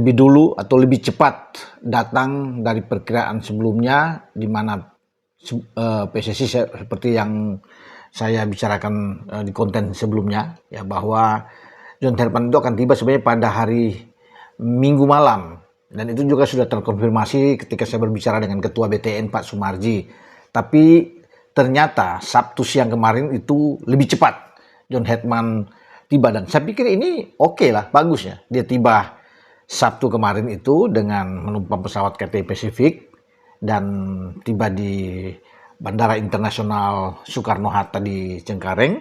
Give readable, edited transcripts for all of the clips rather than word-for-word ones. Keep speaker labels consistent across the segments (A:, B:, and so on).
A: lebih dulu atau lebih cepat datang dari perkiraan sebelumnya, di mana PSSI seperti yang saya bicarakan di konten sebelumnya ya, bahwa John Herman itu akan tiba sebenarnya pada hari Minggu malam, dan itu juga sudah terkonfirmasi ketika saya berbicara dengan Ketua BTN Pak Sumarji. Tapi ternyata Sabtu siang kemarin itu lebih cepat John Herman tiba, dan saya pikir ini oke lah, bagus ya. Dia tiba Sabtu kemarin itu dengan menumpang pesawat Cathay Pacific dan tiba di Bandara Internasional Soekarno-Hatta di Cengkareng,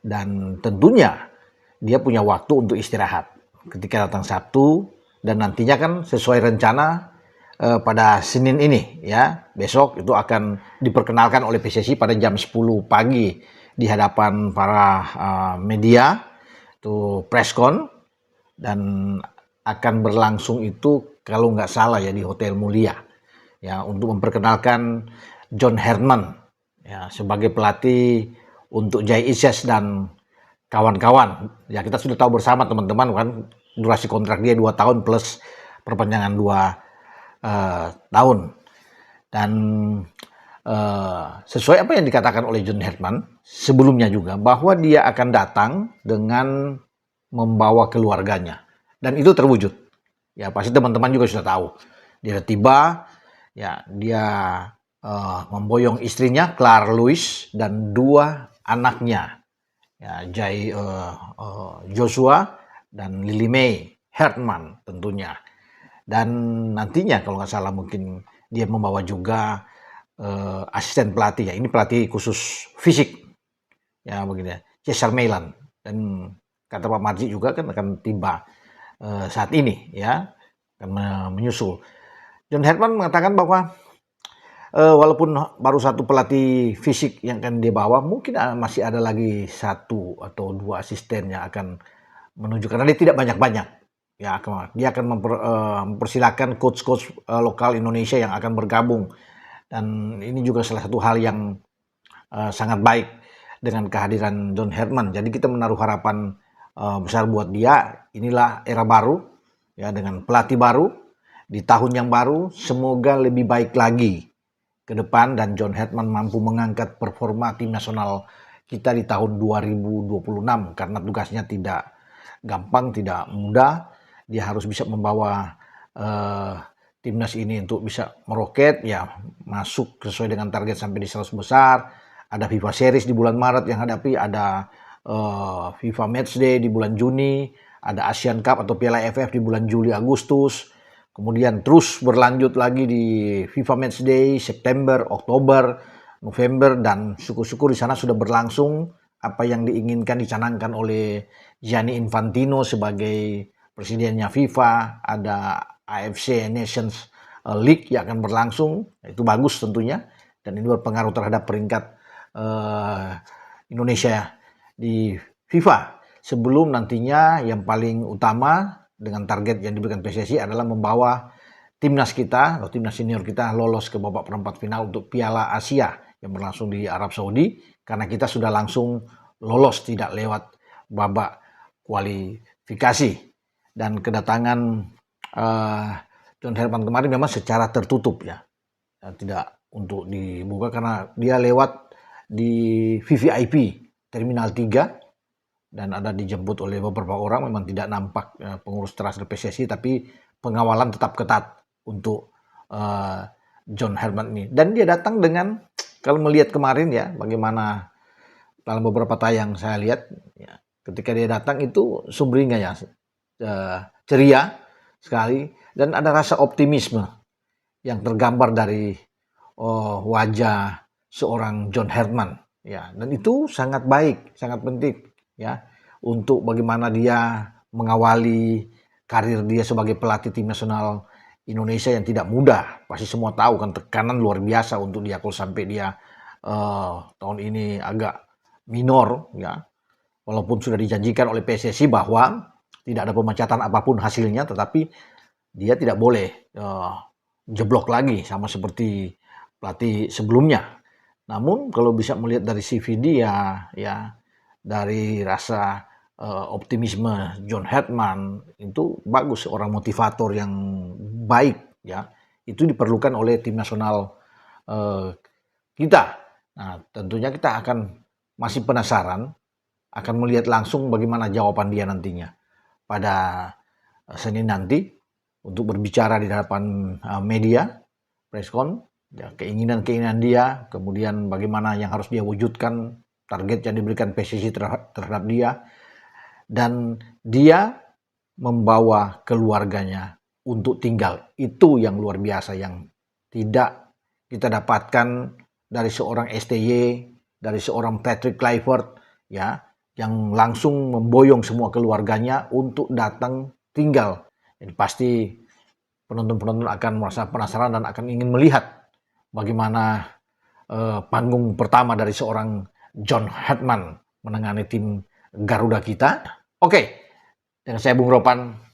A: dan tentunya dia punya waktu untuk istirahat ketika datang Sabtu, dan nantinya kan sesuai rencana pada Senin ini ya, besok itu akan diperkenalkan oleh PSSI pada jam 10 pagi di hadapan para media, itu preskon, dan akan berlangsung itu kalau nggak salah ya di Hotel Mulia ya, untuk memperkenalkan John Herman ya sebagai pelatih untuk Jai Isyas dan kawan-kawan. Ya, kita sudah tahu bersama teman-teman kan, durasi kontrak dia 2 tahun plus perpanjangan 2 tahun. Dan sesuai apa yang dikatakan oleh John Herman sebelumnya juga, bahwa dia akan datang dengan membawa keluarganya. Dan itu terwujud. Ya, pasti teman-teman juga sudah tahu. Dia tiba, ya dia memboyong istrinya Claire Louise dan 2 anaknya, ya Joshua dan Lily May Herman tentunya. Dan nantinya kalau nggak salah mungkin dia membawa juga asisten pelatih ya, ini pelatih khusus fisik ya begini ya, Cesar Meilan, dan kata Pak Marji juga kan akan tiba saat ini ya, akan menyusul. John Herman mengatakan bahwa walaupun baru 1 pelatih fisik yang akan dia bawa, mungkin masih ada lagi 1 atau 2 asisten yang akan menuju, karena dia tidak banyak-banyak. Ya, dia akan mempersilahkan coach-coach lokal Indonesia yang akan bergabung, dan ini juga salah satu hal yang sangat baik dengan kehadiran John Herman. Jadi kita menaruh harapan besar buat dia. Inilah era baru ya, dengan pelatih baru di tahun yang baru, semoga lebih baik lagi ke depan, dan John Herman mampu mengangkat performa tim nasional kita di tahun 2026, karena tugasnya tidak gampang, tidak mudah. Dia harus bisa membawa timnas ini untuk bisa meroket ya, masuk sesuai dengan target sampai di 100 besar. Ada FIFA Series di bulan Maret yang hadapi, ada FIFA Matchday di bulan Juni, ada Asian Cup atau Piala AFF di bulan Juli Agustus. Kemudian terus berlanjut lagi di FIFA Matchday September, Oktober, November, dan syukur-syukur di sana sudah berlangsung apa yang diinginkan, dicanangkan oleh Gianni Infantino sebagai presidennya FIFA. Ada AFC Nations League yang akan berlangsung, itu bagus tentunya, dan ini berpengaruh terhadap peringkat Indonesia di FIFA. Sebelum nantinya yang paling utama dengan target yang diberikan PSSI adalah membawa timnas kita atau timnas senior kita lolos ke babak perempat final untuk Piala Asia yang berlangsung di Arab Saudi, karena kita sudah langsung lolos tidak lewat babak kualifikasi. Dan kedatangan John Herman kemarin memang secara tertutup ya, tidak untuk dibuka karena dia lewat di VVIP Terminal 3 dan ada dijemput oleh beberapa orang. Memang tidak nampak pengurus teras PSSI, tapi pengawalan tetap ketat untuk John Herman ini. Dan dia datang dengan, kalau melihat kemarin ya, bagaimana dalam beberapa tayang saya lihat ya, ketika dia datang itu sumringah ya, ceria sekali, dan ada rasa optimisme yang tergambar dari wajah seorang John Herman ya, dan itu sangat baik, sangat penting ya, untuk bagaimana dia mengawali karir dia sebagai pelatih tim nasional Indonesia yang tidak mudah. Pasti semua tahu kan, tekanan luar biasa untuk dia kalau sampai dia tahun ini agak minor ya, walaupun sudah dijanjikan oleh PSSI bahwa tidak ada pemecatan apapun hasilnya, tetapi dia tidak boleh jeblok lagi sama seperti pelatih sebelumnya. Namun kalau bisa melihat dari CV dia ya, dari rasa optimisme John Hetman itu bagus, orang motivator yang baik ya. Itu diperlukan oleh tim nasional kita. Nah, tentunya kita akan masih penasaran, akan melihat langsung bagaimana jawaban dia nantinya pada Senin nanti untuk berbicara di hadapan media, preskon, ya, keinginan-keinginan dia, kemudian bagaimana yang harus dia wujudkan, target yang diberikan PSSI terhadap dia, dan dia membawa keluarganya untuk tinggal. Itu yang luar biasa, yang tidak kita dapatkan dari seorang STY, dari seorang Patrick Kluivert, ya, yang langsung memboyong semua keluarganya untuk datang tinggal. Jadi pasti penonton-penonton akan merasa penasaran dan akan ingin melihat bagaimana panggung pertama dari seorang John Hetman menangani tim Garuda kita. Oke, dengan saya Bung Ropan.